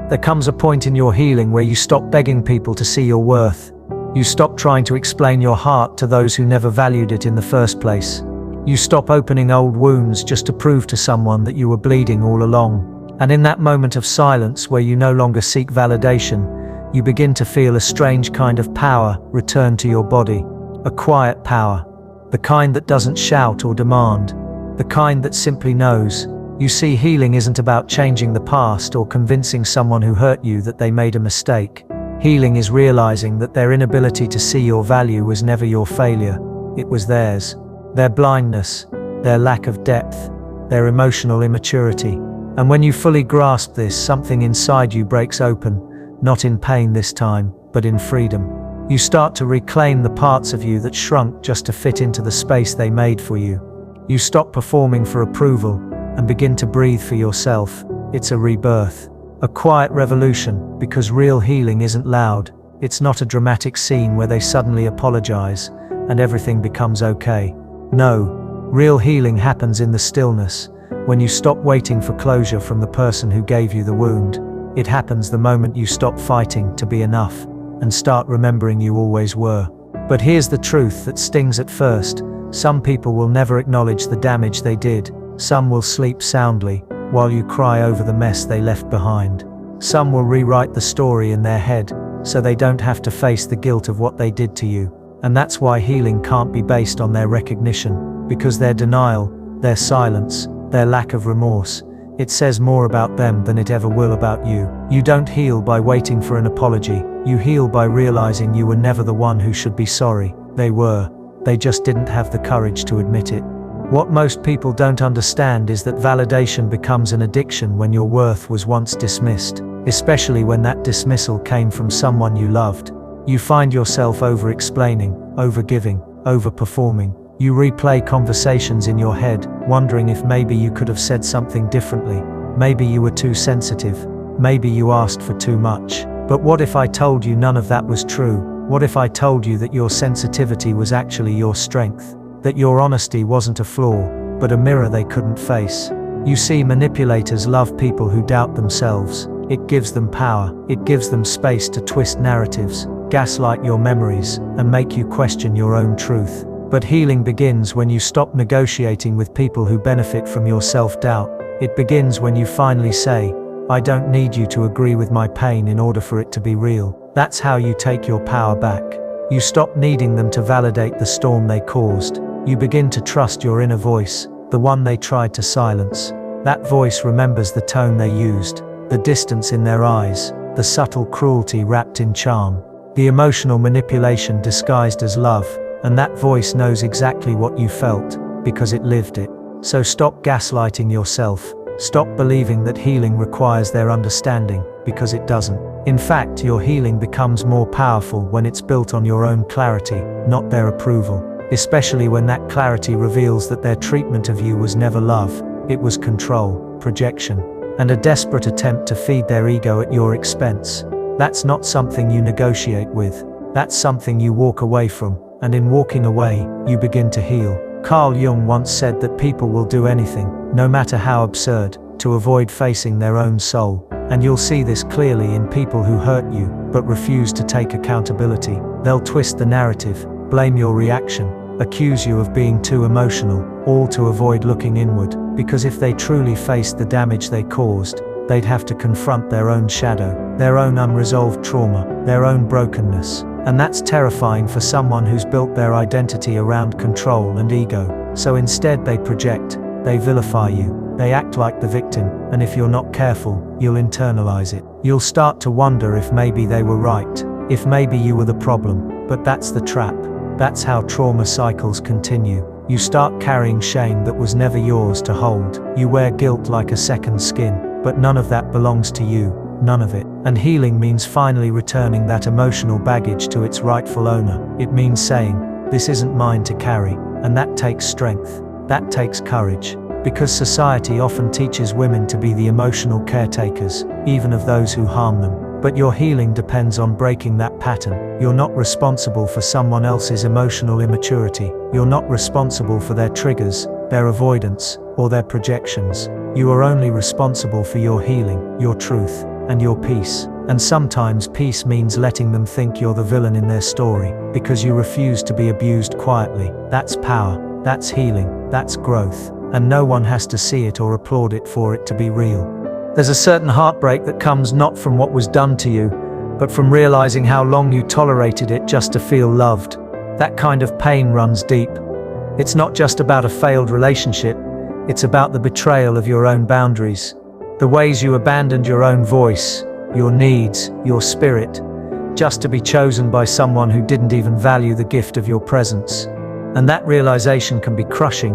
There comes a point in your healing where you stop begging people to see your worth. You stop trying to explain your heart to those who never valued it in the first place. You stop opening old wounds just to prove to someone that you were bleeding all along. And in that moment of silence where you no longer seek validation, you begin to feel a strange kind of power return to your body. A quiet power. The kind that doesn't shout or demand. The kind that simply knows. You see, healing isn't about changing the past or convincing someone who hurt you that they made a mistake. Healing is realizing that their inability to see your value was never your failure. It was theirs. Their blindness, their lack of depth, their emotional immaturity. And when you fully grasp this, something inside you breaks open, not in pain this time, but in freedom. You start to reclaim the parts of you that shrunk just to fit into the space they made for you. You stop performing for approval and begin to breathe for yourself. It's a rebirth, a quiet revolution, because real healing isn't loud. It's not a dramatic scene where they suddenly apologize and everything becomes okay. No, real healing happens in the stillness, when you stop waiting for closure from the person who gave you the wound. It happens the moment you stop fighting to be enough and start remembering you always were. But here's the truth that stings at first. Some people will never acknowledge the damage they did. Some will sleep soundly, while you cry over the mess they left behind. Some will rewrite the story in their head, so they don't have to face the guilt of what they did to you. And that's why healing can't be based on their recognition, because their denial, their silence, their lack of remorse, it says more about them than it ever will about you. You don't heal by waiting for an apology. You heal by realizing you were never the one who should be sorry. They were. They just didn't have the courage to admit it. What most people don't understand is that validation becomes an addiction when your worth was once dismissed, especially when that dismissal came from someone you loved. You find yourself over-explaining, over-giving, over-performing. You replay conversations in your head, wondering if maybe you could have said something differently. Maybe you were too sensitive. Maybe you asked for too much. But what if I told you none of that was true? What if I told you that your sensitivity was actually your strength? That your honesty wasn't a flaw, but a mirror they couldn't face? You see, manipulators love people who doubt themselves. It gives them power. It gives them space to twist narratives, gaslight your memories, and make you question your own truth. But healing begins when you stop negotiating with people who benefit from your self-doubt. It begins when you finally say, I don't need you to agree with my pain in order for it to be real. That's how you take your power back. You stop needing them to validate the storm they caused. You begin to trust your inner voice, the one they tried to silence. That voice remembers the tone they used, the distance in their eyes, the subtle cruelty wrapped in charm, the emotional manipulation disguised as love, and that voice knows exactly what you felt, because it lived it. So stop gaslighting yourself. Stop believing that healing requires their understanding, because it doesn't. In fact, your healing becomes more powerful when it's built on your own clarity, not their approval. Especially when that clarity reveals that their treatment of you was never love, it was control, projection, and a desperate attempt to feed their ego at your expense. That's not something you negotiate with. That's something you walk away from, and in walking away, you begin to heal. Carl Jung once said that people will do anything, no matter how absurd, to avoid facing their own soul. And you'll see this clearly in people who hurt you, but refuse to take accountability. They'll twist the narrative, blame your reaction, accuse you of being too emotional, all to avoid looking inward, because if they truly faced the damage they caused, they'd have to confront their own shadow, their own unresolved trauma, their own brokenness. And that's terrifying for someone who's built their identity around control and ego. So instead they project, they vilify you, they act like the victim, and if you're not careful, you'll internalize it. You'll start to wonder if maybe they were right, if maybe you were the problem. But that's the trap. That's how trauma cycles continue. You start carrying shame that was never yours to hold. You wear guilt like a second skin, but none of that belongs to you. None of it. And healing means finally returning that emotional baggage to its rightful owner. It means saying, this isn't mine to carry. And that takes strength. That takes courage. Because society often teaches women to be the emotional caretakers, even of those who harm them. But your healing depends on breaking that pattern. You're not responsible for someone else's emotional immaturity. You're not responsible for their triggers, their avoidance, or their projections. You are only responsible for your healing, your truth. and your peace. And sometimes peace means letting them think you're the villain in their story, because you refuse to be abused quietly. That's power, that's healing, that's growth, and no one has to see it or applaud it for it to be real. There's a certain heartbreak that comes not from what was done to you, but from realizing how long you tolerated it just to feel loved. That kind of pain runs deep. It's not just about a failed relationship, it's about the betrayal of your own boundaries, the ways you abandoned your own voice, your needs, your spirit, just to be chosen by someone who didn't even value the gift of your presence. And that realization can be crushing.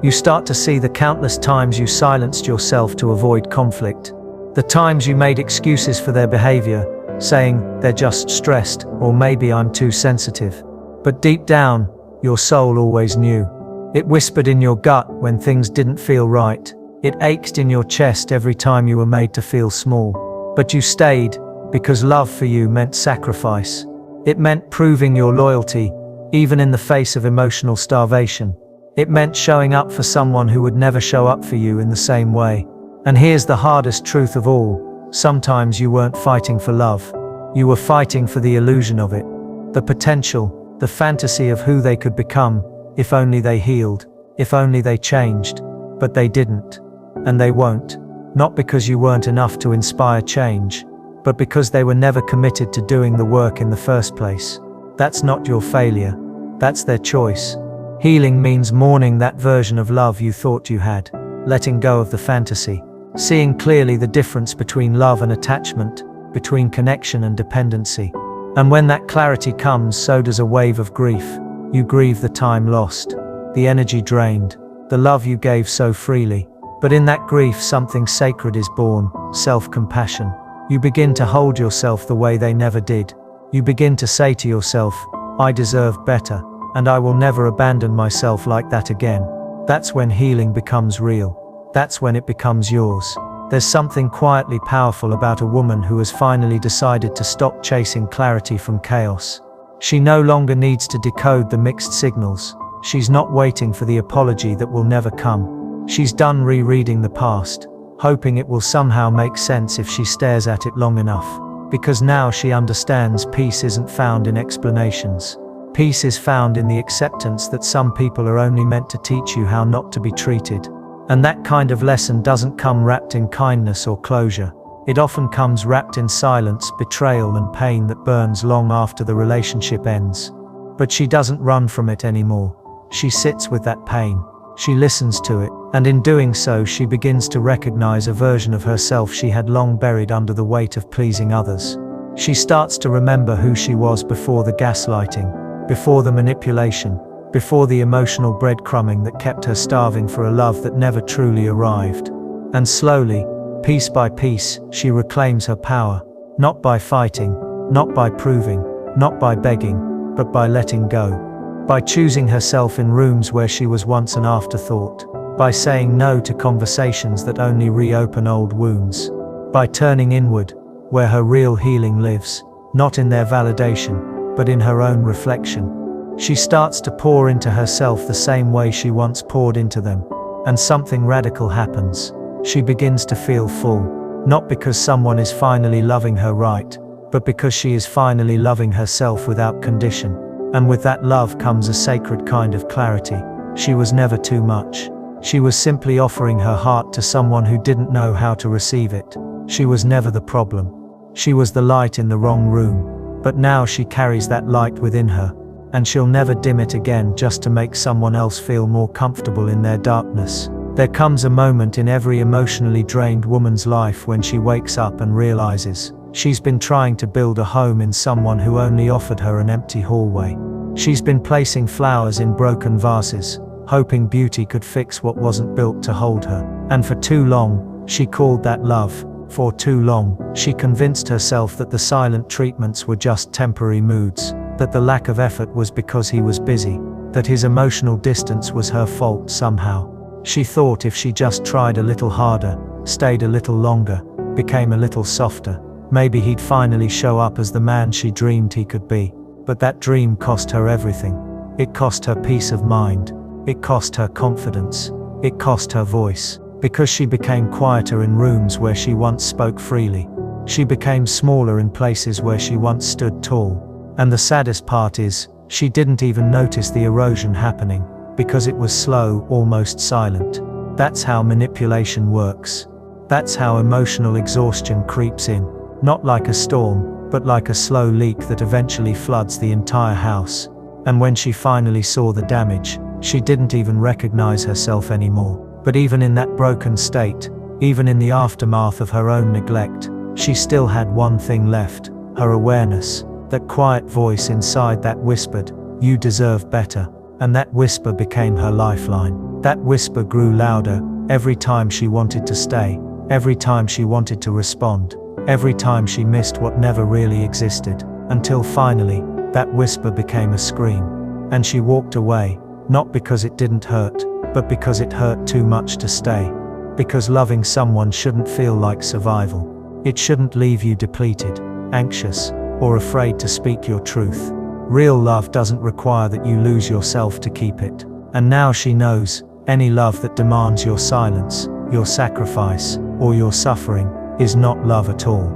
You start to see the countless times you silenced yourself to avoid conflict, the times you made excuses for their behavior, saying, they're just stressed, or maybe I'm too sensitive. But deep down, your soul always knew. It whispered in your gut when things didn't feel right. It ached in your chest every time you were made to feel small. But you stayed, because love for you meant sacrifice. It meant proving your loyalty, even in the face of emotional starvation. It meant showing up for someone who would never show up for you in the same way. And here's the hardest truth of all. Sometimes you weren't fighting for love. You were fighting for the illusion of it. The potential, the fantasy of who they could become, if only they healed, if only they changed. But they didn't. And they won't. Not because you weren't enough to inspire change, but because they were never committed to doing the work in the first place. That's not your failure. That's their choice. Healing means mourning that version of love you thought you had, letting go of the fantasy, seeing clearly the difference between love and attachment, between connection and dependency. And when that clarity comes, so does a wave of grief. You grieve the time lost, the energy drained, the love you gave so freely. But in that grief, something sacred is born, self-compassion. You begin to hold yourself the way they never did. You begin to say to yourself, I deserve better, and I will never abandon myself like that again. That's when healing becomes real. That's when it becomes yours. There's something quietly powerful about a woman who has finally decided to stop chasing clarity from chaos. She no longer needs to decode the mixed signals. She's not waiting for the apology that will never come. She's done rereading the past, hoping it will somehow make sense if she stares at it long enough. Because now she understands peace isn't found in explanations. Peace is found in the acceptance that some people are only meant to teach you how not to be treated. And that kind of lesson doesn't come wrapped in kindness or closure. It often comes wrapped in silence, betrayal, and pain that burns long after the relationship ends. But she doesn't run from it anymore. She sits with that pain. She listens to it, and in doing so she begins to recognize a version of herself she had long buried under the weight of pleasing others. She starts to remember who she was before the gaslighting, before the manipulation, before the emotional breadcrumbing that kept her starving for a love that never truly arrived. And slowly, piece by piece, she reclaims her power, not by fighting, not by proving, not by begging, but by letting go. By choosing herself in rooms where she was once an afterthought. By saying no to conversations that only reopen old wounds. By turning inward, where her real healing lives, not in their validation, but in her own reflection. She starts to pour into herself the same way she once poured into them. And something radical happens. She begins to feel full, not because someone is finally loving her right, but because she is finally loving herself without condition. And with that love comes a sacred kind of clarity. She was never too much. She was simply offering her heart to someone who didn't know how to receive it. She was never the problem. She was the light in the wrong room. But now she carries that light within her, and she'll never dim it again just to make someone else feel more comfortable in their darkness. There comes a moment in every emotionally drained woman's life when she wakes up and realizes she's been trying to build a home in someone who only offered her an empty hallway. She's been placing flowers in broken vases, hoping beauty could fix what wasn't built to hold her. And for too long, she called that love. For too long, she convinced herself that the silent treatments were just temporary moods, that the lack of effort was because he was busy, that his emotional distance was her fault somehow. She thought if she just tried a little harder, stayed a little longer, became a little softer, maybe he'd finally show up as the man she dreamed he could be. But that dream cost her everything. It cost her peace of mind. It cost her confidence. It cost her voice. Because she became quieter in rooms where she once spoke freely. She became smaller in places where she once stood tall. And the saddest part is, she didn't even notice the erosion happening, because it was slow, almost silent. That's how manipulation works. That's how emotional exhaustion creeps in. Not like a storm, but like a slow leak that eventually floods the entire house. And when she finally saw the damage, she didn't even recognize herself anymore. But even in that broken state, even in the aftermath of her own neglect, she still had one thing left, her awareness. That quiet voice inside that whispered, "You deserve better." And that whisper became her lifeline. That whisper grew louder every time she wanted to stay, every time she wanted to respond, every time she missed what never really existed, until finally, that whisper became a scream. And she walked away, not because it didn't hurt, but because it hurt too much to stay. Because loving someone shouldn't feel like survival. It shouldn't leave you depleted, anxious, or afraid to speak your truth. Real love doesn't require that you lose yourself to keep it. And now she knows, any love that demands your silence, your sacrifice, or your suffering, is not love at all.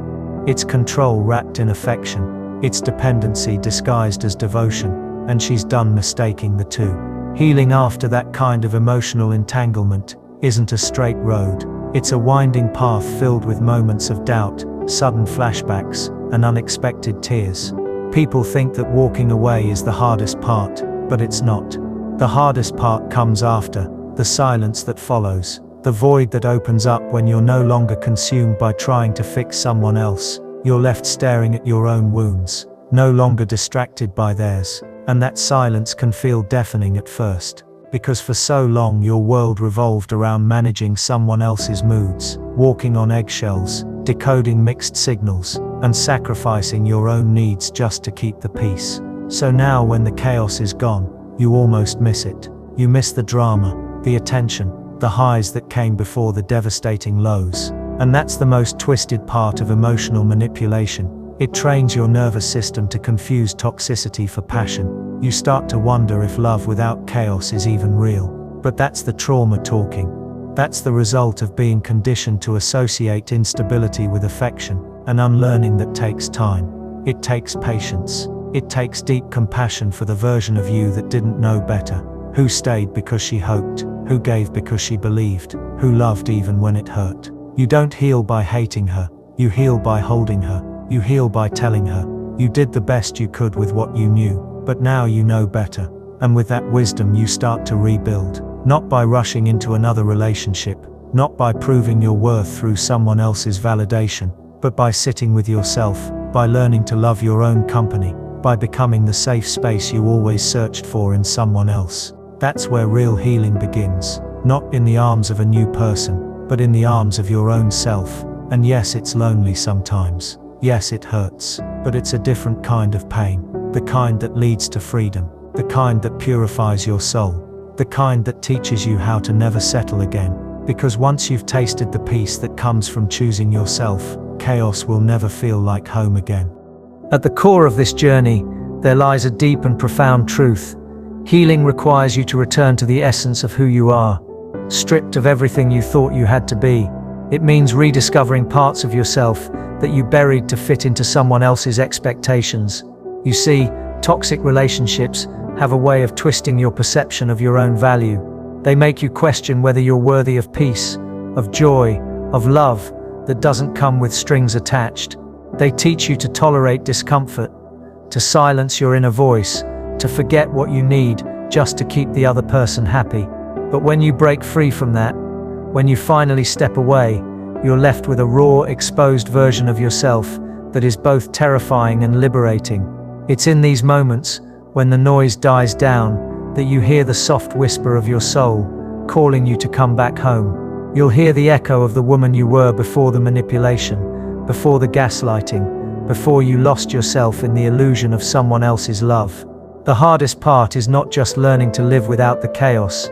It's control wrapped in affection. It's dependency disguised as devotion. And she's done mistaking the two. Healing after that kind of emotional entanglement isn't a straight road. It's a winding path filled with moments of doubt, sudden flashbacks, and unexpected tears. People think that walking away is the hardest part, but it's not. The hardest part comes after, the silence that follows, the void that opens up when you're no longer consumed by trying to fix someone else. You're left staring at your own wounds, no longer distracted by theirs. And that silence can feel deafening at first, because for so long your world revolved around managing someone else's moods, walking on eggshells, decoding mixed signals, and sacrificing your own needs just to keep the peace. So now when the chaos is gone, you almost miss it. You miss the drama, the attention, the highs that came before the devastating lows. And that's the most twisted part of emotional manipulation. It trains your nervous system to confuse toxicity for passion. You start to wonder if love without chaos is even real. But that's the trauma talking. That's the result of being conditioned to associate instability with affection, an unlearning that takes time. It takes patience. It takes deep compassion for the version of you that didn't know better, who stayed because she hoped, who gave because she believed, who loved even when it hurt. You don't heal by hating her. You heal by holding her. You heal by telling her, you did the best you could with what you knew, but now you know better. And with that wisdom you start to rebuild, not by rushing into another relationship, not by proving your worth through someone else's validation, but by sitting with yourself, by learning to love your own company, by becoming the safe space you always searched for in someone else. That's where real healing begins, not in the arms of a new person, but in the arms of your own self. And yes, it's lonely sometimes. Yes, it hurts, but it's a different kind of pain, the kind that leads to freedom, the kind that purifies your soul, the kind that teaches you how to never settle again. Because once you've tasted the peace that comes from choosing yourself, chaos will never feel like home again. At the core of this journey, there lies a deep and profound truth. Healing requires you to return to the essence of who you are, stripped of everything you thought you had to be. It means rediscovering parts of yourself that you buried to fit into someone else's expectations. You see, toxic relationships have a way of twisting your perception of your own value. They make you question whether you're worthy of peace, of joy, of love that doesn't come with strings attached. They teach you to tolerate discomfort, to silence your inner voice, to forget what you need just to keep the other person happy. But when you break free from that, when you finally step away, you're left with a raw, exposed version of yourself that is both terrifying and liberating. It's in these moments, when the noise dies down, that you hear the soft whisper of your soul, calling you to come back home. You'll hear the echo of the woman you were before the manipulation, before the gaslighting, before you lost yourself in the illusion of someone else's love. The hardest part is not just learning to live without the chaos,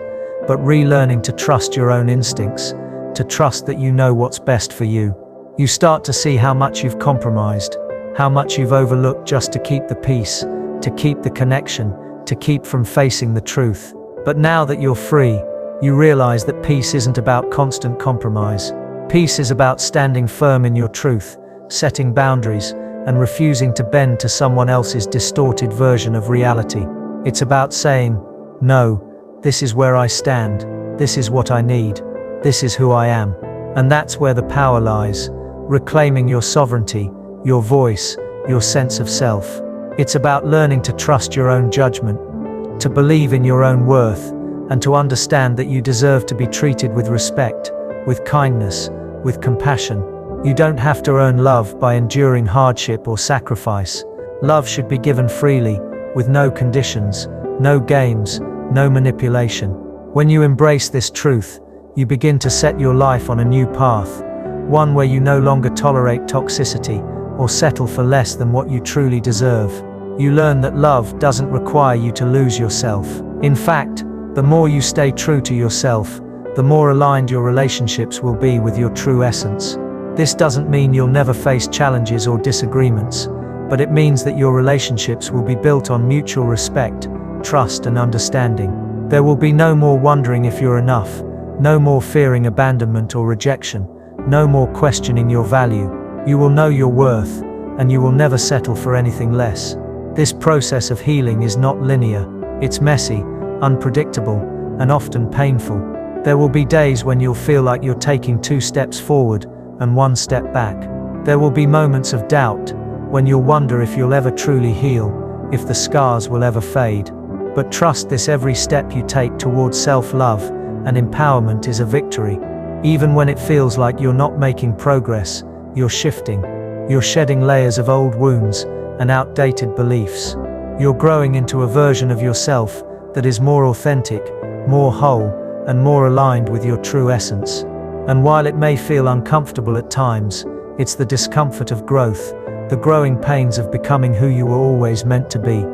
but relearning to trust your own instincts, to trust that you know what's best for you. You start to see how much you've compromised, how much you've overlooked just to keep the peace, to keep the connection, to keep from facing the truth. But now that you're free, you realize that peace isn't about constant compromise. Peace is about standing firm in your truth, setting boundaries, and refusing to bend to someone else's distorted version of reality. It's about saying, no, this is where I stand, this is what I need, this is who I am. And that's where the power lies, reclaiming your sovereignty, your voice, your sense of self. It's about learning to trust your own judgment, to believe in your own worth, and to understand that you deserve to be treated with respect, with kindness, with compassion. You don't have to earn love by enduring hardship or sacrifice. Love should be given freely, with no conditions, no games, no manipulation. When you embrace this truth, you begin to set your life on a new path, one where you no longer tolerate toxicity or settle for less than what you truly deserve. You learn that love doesn't require you to lose yourself. In fact, the more you stay true to yourself, the more aligned your relationships will be with your true essence. This doesn't mean you'll never face challenges or disagreements, but it means that your relationships will be built on mutual respect, trust, and understanding. There will be no more wondering if you're enough, no more fearing abandonment or rejection, no more questioning your value. You will know your worth, and you will never settle for anything less. This process of healing is not linear. It's messy, unpredictable, and often painful. There will be days when you'll feel like you're taking 2 steps forward and 1 step back. There will be moments of doubt, when you'll wonder if you'll ever truly heal, if the scars will ever fade. But trust this: every step you take towards self-love and empowerment is a victory. Even when it feels like you're not making progress, you're shifting. You're shedding layers of old wounds and outdated beliefs. You're growing into a version of yourself that is more authentic, more whole, and more aligned with your true essence. And while it may feel uncomfortable at times, it's the discomfort of growth, the growing pains of becoming who you were always meant to be.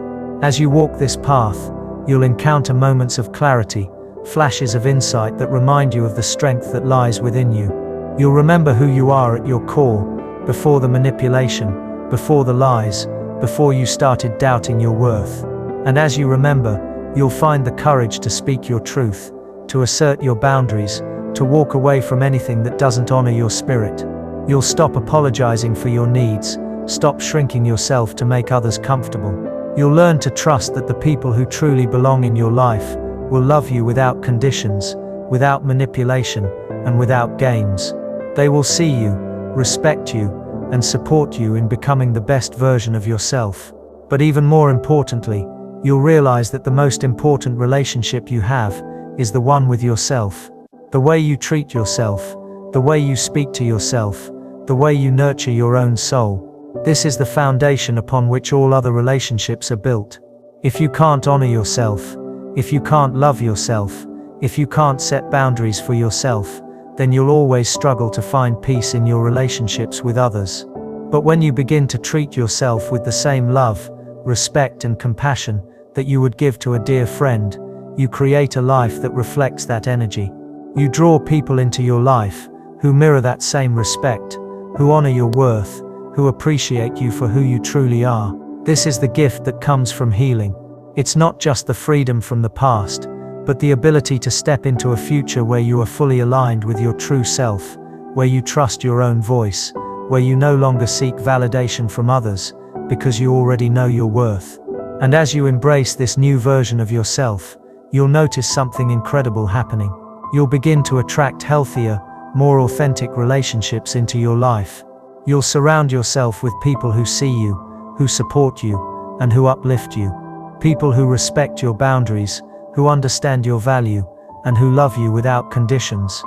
As you walk this path, you'll encounter moments of clarity, flashes of insight that remind you of the strength that lies within you. You'll remember who you are at your core, before the manipulation, before the lies, before you started doubting your worth. And as you remember, you'll find the courage to speak your truth, to assert your boundaries, to walk away from anything that doesn't honor your spirit. You'll stop apologizing for your needs, stop shrinking yourself to make others comfortable. You'll learn to trust that the people who truly belong in your life will love you without conditions, without manipulation, and without games. They will see you, respect you, and support you in becoming the best version of yourself. But even more importantly, you'll realize that the most important relationship you have is the one with yourself. The way you treat yourself, the way you speak to yourself, the way you nurture your own soul. This is the foundation upon which all other relationships are built. If you can't honor yourself, if you can't love yourself, if you can't set boundaries for yourself, then you'll always struggle to find peace in your relationships with others. But when you begin to treat yourself with the same love, respect, and compassion that you would give to a dear friend, you create a life that reflects that energy. You draw people into your life who mirror that same respect, who honor your worth, who appreciate you for who you truly are. This is the gift that comes from healing. It's not just the freedom from the past, but the ability to step into a future where you are fully aligned with your true self, where you trust your own voice, where you no longer seek validation from others, because you already know your worth. And as you embrace this new version of yourself, you'll notice something incredible happening. You'll begin to attract healthier, more authentic relationships into your life. You'll surround yourself with people who see you, who support you, and who uplift you. People who respect your boundaries, who understand your value, and who love you without conditions.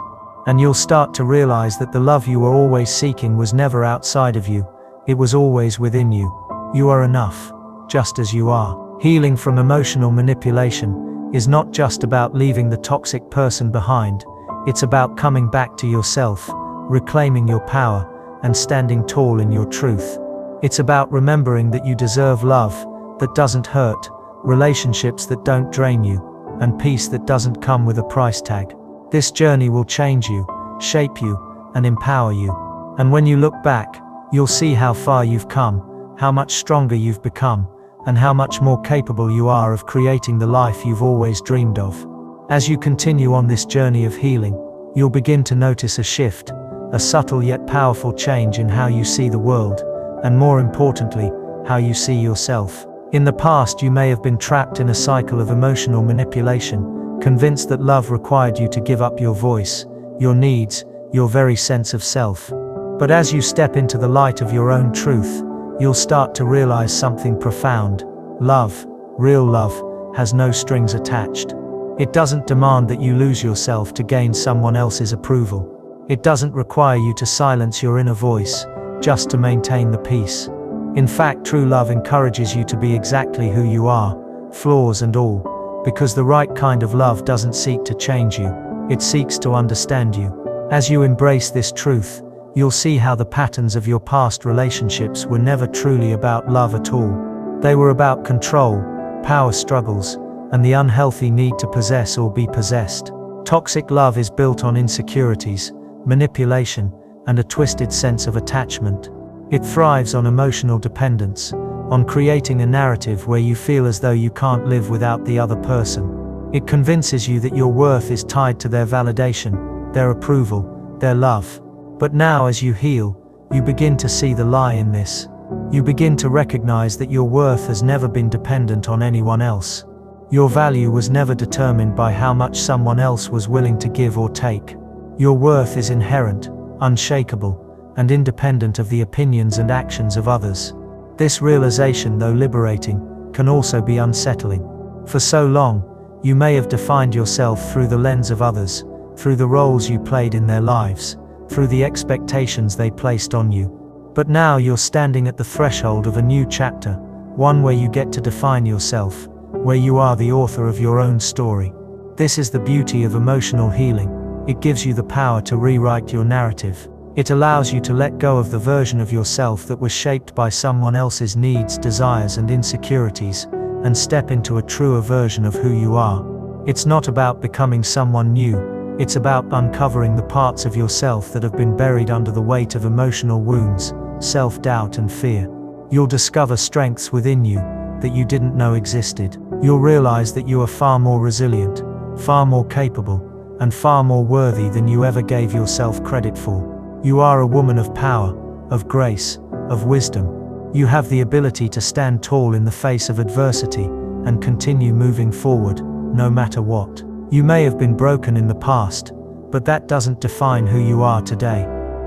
And you'll start to realize that the love you were always seeking was never outside of you, it was always within you. You are enough, just as you are. Healing from emotional manipulation is not just about leaving the toxic person behind, it's about coming back to yourself, reclaiming your power, and standing tall in your truth. It's about remembering that you deserve love that doesn't hurt, relationships that don't drain you, and peace that doesn't come with a price tag. This journey will change you, shape you, and empower you. And when you look back, you'll see how far you've come, how much stronger you've become, and how much more capable you are of creating the life you've always dreamed of. As you continue on this journey of healing, you'll begin to notice a shift a subtle yet powerful change in how you see the world, and more importantly, how you see yourself. In the past, you may have been trapped in a cycle of emotional manipulation, convinced that love required you to give up your voice, your needs, your very sense of self. But as you step into the light of your own truth, you'll start to realize something profound. Love, real love, has no strings attached. It doesn't demand that you lose yourself to gain someone else's approval. It doesn't require you to silence your inner voice, just to maintain the peace. In fact, true love encourages you to be exactly who you are, flaws and all, because the right kind of love doesn't seek to change you, it seeks to understand you. As you embrace this truth, you'll see how the patterns of your past relationships were never truly about love at all. They were about control, power struggles, and the unhealthy need to possess or be possessed. Toxic love is built on insecurities, manipulation, and a twisted sense of attachment. It thrives on emotional dependence, on creating a narrative where you feel as though you can't live without the other person. It convinces you that your worth is tied to their validation, their approval, their love. But now, as you heal, you begin to see the lie in this. You begin to recognize that your worth has never been dependent on anyone else. Your value was never determined by how much someone else was willing to give or take. Your worth is inherent, unshakable, and independent of the opinions and actions of others. This realization, though liberating, can also be unsettling. For so long, you may have defined yourself through the lens of others, through the roles you played in their lives, through the expectations they placed on you. But now you're standing at the threshold of a new chapter, one where you get to define yourself, where you are the author of your own story. This is the beauty of emotional healing. It gives you the power to rewrite your narrative. It allows you to let go of the version of yourself that was shaped by someone else's needs, desires, and insecurities, and step into a truer version of who you are. It's not about becoming someone new, it's about uncovering the parts of yourself that have been buried under the weight of emotional wounds, self-doubt, and fear. You'll discover strengths within you that you didn't know existed. You'll realize that you are far more resilient, far more capable, and far more worthy than you ever gave yourself credit for. You are a woman of power, of grace, of wisdom. You have the ability to stand tall in the face of adversity and continue moving forward, no matter what. You may have been broken in the past, but that doesn't define who you are today.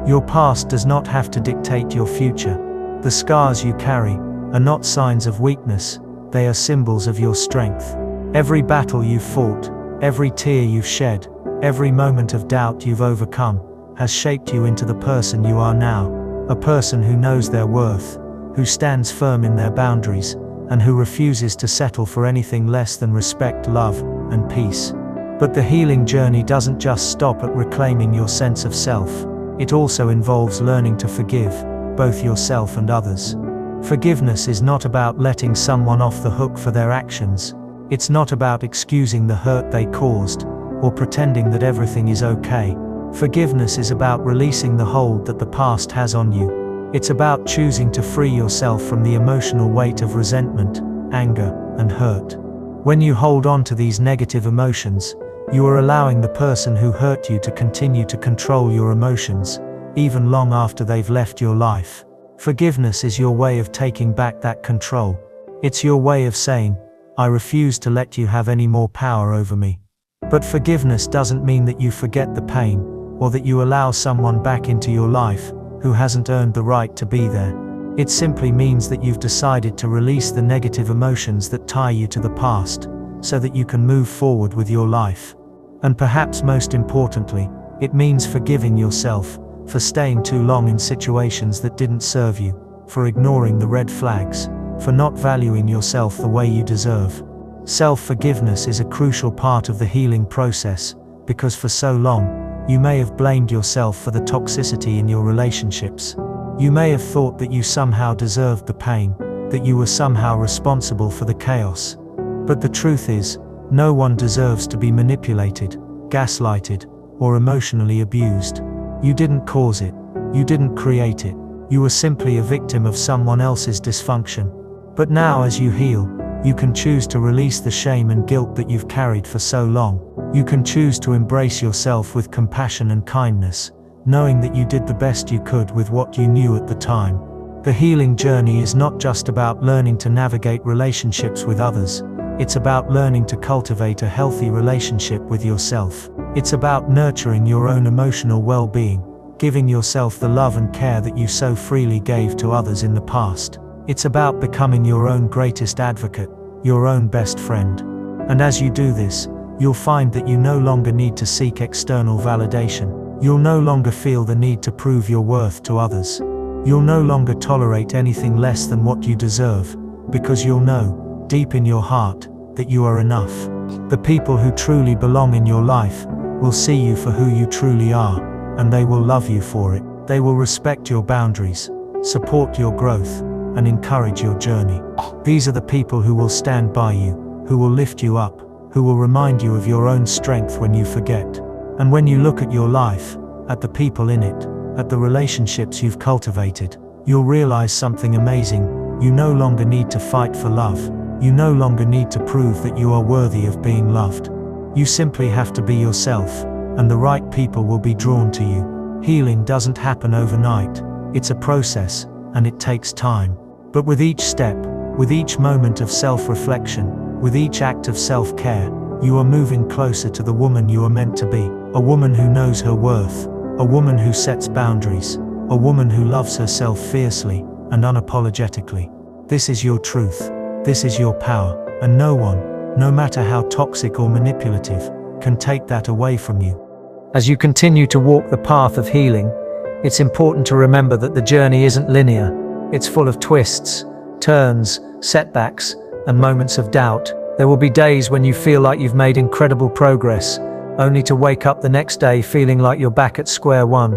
Your past does not have to dictate your future. The scars you carry are not signs of weakness, they are symbols of your strength. Every battle you've fought, every tear you've shed, every moment of doubt you've overcome, has shaped you into the person you are now, a person who knows their worth, who stands firm in their boundaries, and who refuses to settle for anything less than respect, love, and peace. But the healing journey doesn't just stop at reclaiming your sense of self. It also involves learning to forgive, both yourself and others. Forgiveness is not about letting someone off the hook for their actions. It's not about excusing the hurt they caused, or pretending that everything is okay. Forgiveness is about releasing the hold that the past has on you. It's about choosing to free yourself from the emotional weight of resentment, anger, and hurt. When you hold on to these negative emotions, you are allowing the person who hurt you to continue to control your emotions, even long after they've left your life. Forgiveness is your way of taking back that control. It's your way of saying, I refuse to let you have any more power over me. But forgiveness doesn't mean that you forget the pain, or that you allow someone back into your life who hasn't earned the right to be there. It simply means that you've decided to release the negative emotions that tie you to the past, so that you can move forward with your life. And perhaps most importantly, it means forgiving yourself for staying too long in situations that didn't serve you, for ignoring the red flags, for not valuing yourself the way you deserve. Self-forgiveness is a crucial part of the healing process, because for so long, you may have blamed yourself for the toxicity in your relationships. You may have thought that you somehow deserved the pain, that you were somehow responsible for the chaos. But the truth is, no one deserves to be manipulated, gaslighted, or emotionally abused. You didn't cause it. You didn't create it. You were simply a victim of someone else's dysfunction. But now, as you heal, you can choose to release the shame and guilt that you've carried for so long. You can choose to embrace yourself with compassion and kindness, knowing that you did the best you could with what you knew at the time. The healing journey is not just about learning to navigate relationships with others. It's about learning to cultivate a healthy relationship with yourself. It's about nurturing your own emotional well-being, giving yourself the love and care that you so freely gave to others in the past. It's about becoming your own greatest advocate, your own best friend. And as you do this, you'll find that you no longer need to seek external validation. You'll no longer feel the need to prove your worth to others. You'll no longer tolerate anything less than what you deserve, because you'll know, deep in your heart, that you are enough. The people who truly belong in your life will see you for who you truly are, and they will love you for it. They will respect your boundaries, support your growth, and encourage your journey. These are the people who will stand by you, who will lift you up, who will remind you of your own strength when you forget. And when you look at your life, at the people in it, at the relationships you've cultivated, you'll realize something amazing. You no longer need to fight for love. You no longer need to prove that you are worthy of being loved. You simply have to be yourself, and the right people will be drawn to you. Healing doesn't happen overnight. It's a process, and it takes time. But with each step, with each moment of self-reflection, with each act of self-care, you are moving closer to the woman you are meant to be. A woman who knows her worth, a woman who sets boundaries, a woman who loves herself fiercely and unapologetically. This is your truth, this is your power, and no one, no matter how toxic or manipulative, can take that away from you. As you continue to walk the path of healing, it's important to remember that the journey isn't linear. It's full of twists, turns, setbacks, and moments of doubt. There will be days when you feel like you've made incredible progress, only to wake up the next day feeling like you're back at square one.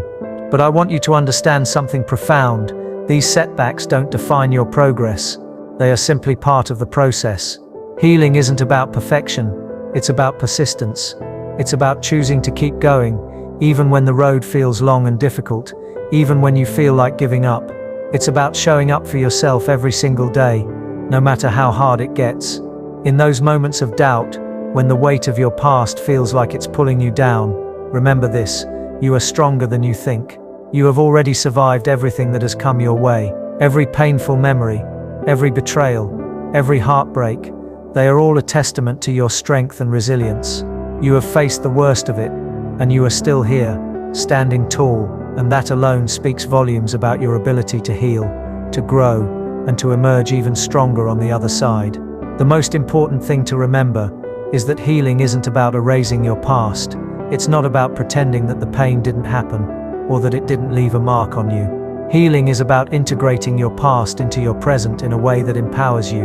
But I want you to understand something profound. These setbacks don't define your progress. They are simply part of the process. Healing isn't about perfection. It's about persistence. It's about choosing to keep going, even when the road feels long and difficult, even when you feel like giving up. It's about showing up for yourself every single day, no matter how hard it gets. In those moments of doubt, when the weight of your past feels like it's pulling you down, remember this: you are stronger than you think. You have already survived everything that has come your way. Every painful memory, every betrayal, every heartbreak, they are all a testament to your strength and resilience. You have faced the worst of it, and you are still here, standing tall, and that alone speaks volumes about your ability to heal, to grow, and to emerge even stronger on the other side. The most important thing to remember is that healing isn't about erasing your past. It's not about pretending that the pain didn't happen, or that it didn't leave a mark on you. Healing is about integrating your past into your present in a way that empowers you,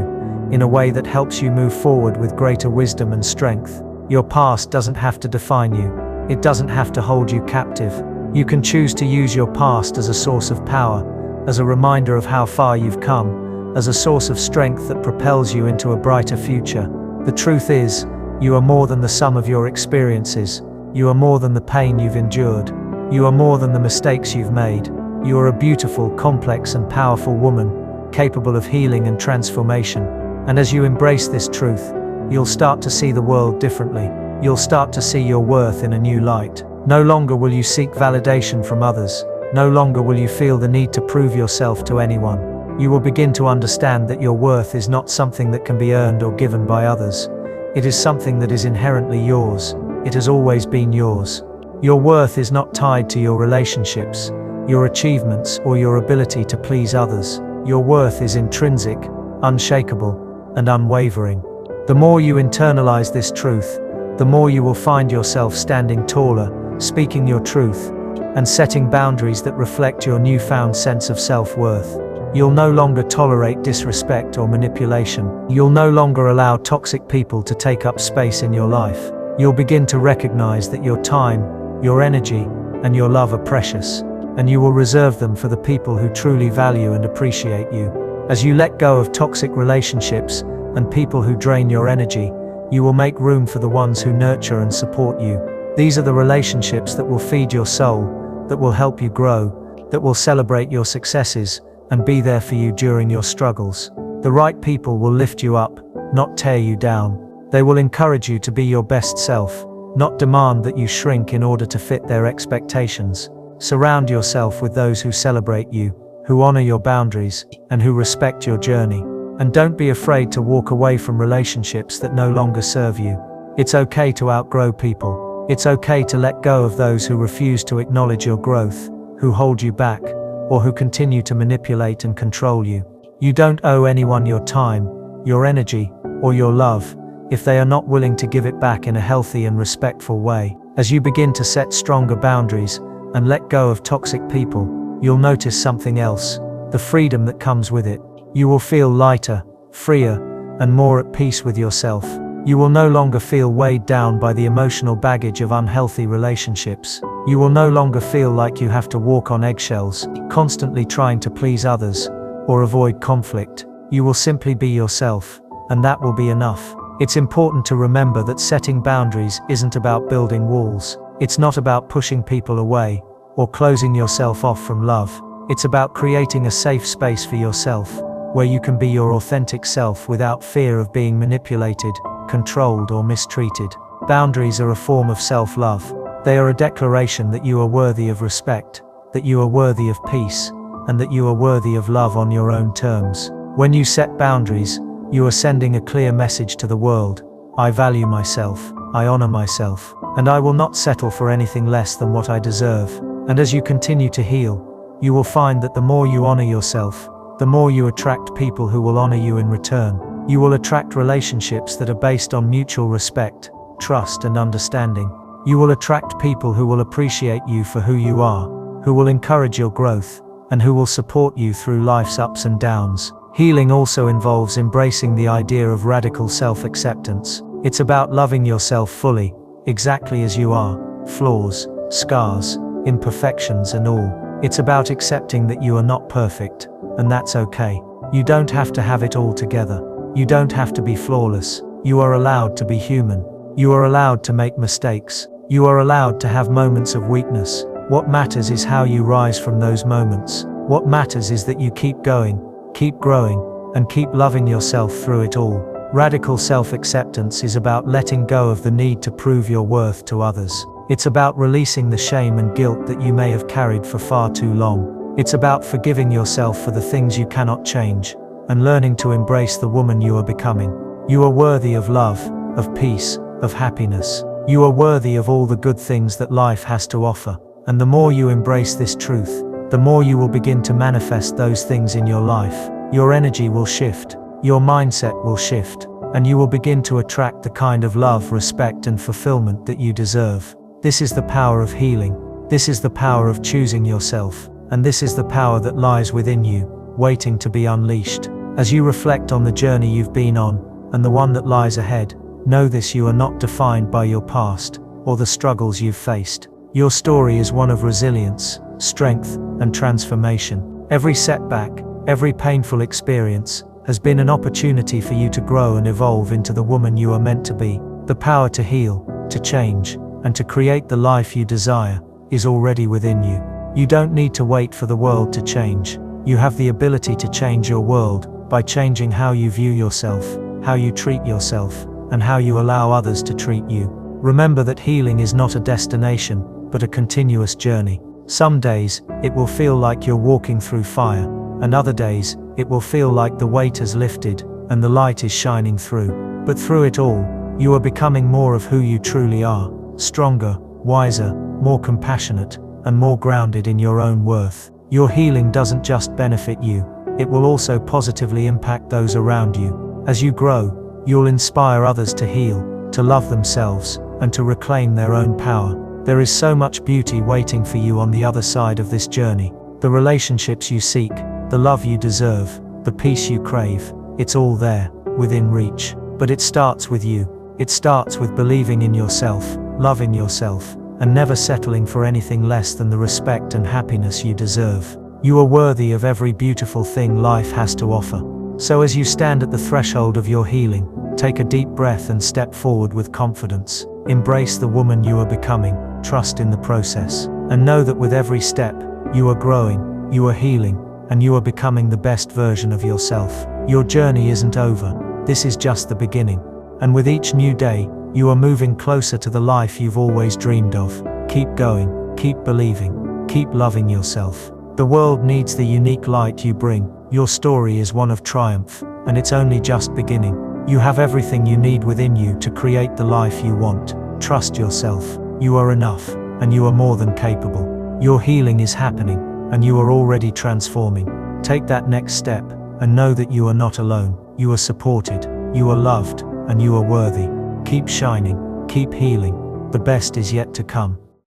in a way that helps you move forward with greater wisdom and strength. Your past doesn't have to define you. It doesn't have to hold you captive. You can choose to use your past as a source of power, as a reminder of how far you've come, as a source of strength that propels you into a brighter future. The truth is, you are more than the sum of your experiences. You are more than the pain you've endured. You are more than the mistakes you've made. You are a beautiful, complex, and powerful woman, capable of healing and transformation. And as you embrace this truth, you'll start to see the world differently. You'll start to see your worth in a new light. No longer will you seek validation from others. No longer will you feel the need to prove yourself to anyone. You will begin to understand that your worth is not something that can be earned or given by others. It is something that is inherently yours. It has always been yours. Your worth is not tied to your relationships, your achievements, or your ability to please others. Your worth is intrinsic, unshakable, and unwavering. The more you internalize this truth, the more you will find yourself standing taller, speaking your truth, and setting boundaries that reflect your newfound sense of self-worth. You'll no longer tolerate disrespect or manipulation. You'll no longer allow toxic people to take up space in your life. You'll begin to recognize that your time, your energy, and your love are precious, and you will reserve them for the people who truly value and appreciate you. As you let go of toxic relationships and people who drain your energy, you will make room for the ones who nurture and support you. These are the relationships that will feed your soul, that will help you grow, that will celebrate your successes, and be there for you during your struggles. The right people will lift you up, not tear you down. They will encourage you to be your best self, not demand that you shrink in order to fit their expectations. Surround yourself with those who celebrate you, who honor your boundaries, and who respect your journey. And don't be afraid to walk away from relationships that no longer serve you. It's okay to outgrow people. It's okay to let go of those who refuse to acknowledge your growth, who hold you back, or who continue to manipulate and control you. You don't owe anyone your time, your energy, or your love, if they are not willing to give it back in a healthy and respectful way. As you begin to set stronger boundaries and let go of toxic people, you'll notice something else: the freedom that comes with it. You will feel lighter, freer, and more at peace with yourself. You will no longer feel weighed down by the emotional baggage of unhealthy relationships. You will no longer feel like you have to walk on eggshells, constantly trying to please others or avoid conflict. You will simply be yourself, and that will be enough. It's important to remember that setting boundaries isn't about building walls. It's not about pushing people away or closing yourself off from love. It's about creating a safe space for yourself, where you can be your authentic self without fear of being manipulated, controlled, or mistreated. Boundaries are a form of self-love. They are a declaration that you are worthy of respect, that you are worthy of peace, and that you are worthy of love on your own terms. When you set boundaries, you are sending a clear message to the world: I value myself, I honor myself, and I will not settle for anything less than what I deserve. And as you continue to heal, you will find that the more you honor yourself, the more you attract people who will honor you in return. You will attract relationships that are based on mutual respect, trust, and understanding. You will attract people who will appreciate you for who you are, who will encourage your growth, and who will support you through life's ups and downs. Healing also involves embracing the idea of radical self-acceptance. It's about loving yourself fully, exactly as you are, flaws, scars, imperfections, and all. It's about accepting that you are not perfect, and that's okay. You don't have to have it all together. You don't have to be flawless. You are allowed to be human. You are allowed to make mistakes. You are allowed to have moments of weakness. What matters is how you rise from those moments. What matters is that you keep going, keep growing, and keep loving yourself through it all. Radical self-acceptance is about letting go of the need to prove your worth to others. It's about releasing the shame and guilt that you may have carried for far too long. It's about forgiving yourself for the things you cannot change, and learning to embrace the woman you are becoming. You are worthy of love, of peace, of happiness. You are worthy of all the good things that life has to offer. And the more you embrace this truth, the more you will begin to manifest those things in your life. Your energy will shift, your mindset will shift, and you will begin to attract the kind of love, respect, and fulfillment that you deserve. This is the power of healing. This is the power of choosing yourself. And this is the power that lies within you, waiting to be unleashed. As you reflect on the journey you've been on, and the one that lies ahead, know this: you are not defined by your past, or the struggles you've faced. Your story is one of resilience, strength, and transformation. Every setback, every painful experience, has been an opportunity for you to grow and evolve into the woman you are meant to be. The power to heal, to change, and to create the life you desire is already within you. You don't need to wait for the world to change. You have the ability to change your world by changing how you view yourself, how you treat yourself, and how you allow others to treat you. Remember that healing is not a destination, but a continuous journey. Some days, it will feel like you're walking through fire, and other days, it will feel like the weight has lifted and the light is shining through. But through it all, you are becoming more of who you truly are, stronger, wiser, more compassionate, and more grounded in your own worth. Your healing doesn't just benefit you, it will also positively impact those around you. As you grow, you'll inspire others to heal, to love themselves, and to reclaim their own power. There is so much beauty waiting for you on the other side of this journey. The relationships you seek, the love you deserve, the peace you crave, it's all there, within reach. But it starts with you. It starts with believing in yourself, loving yourself, and never settling for anything less than the respect and happiness you deserve. You are worthy of every beautiful thing life has to offer. So as you stand at the threshold of your healing, take a deep breath and step forward with confidence. Embrace the woman you are becoming, trust in the process, and know that with every step, you are growing, you are healing, and you are becoming the best version of yourself. Your journey isn't over. This is just the beginning. And with each new day, you are moving closer to the life you've always dreamed of. Keep going, keep believing, Keep loving yourself. The world needs the unique light you bring. Your story is one of triumph, and it's only just beginning. You have everything you need within you to create the life you want. Trust yourself. You are enough, and you are more than capable. Your healing is happening, and you are already transforming. Take that next step, and know that you are not alone. You are supported, you are loved, and you are worthy. Keep shining, keep healing. The best is yet to come.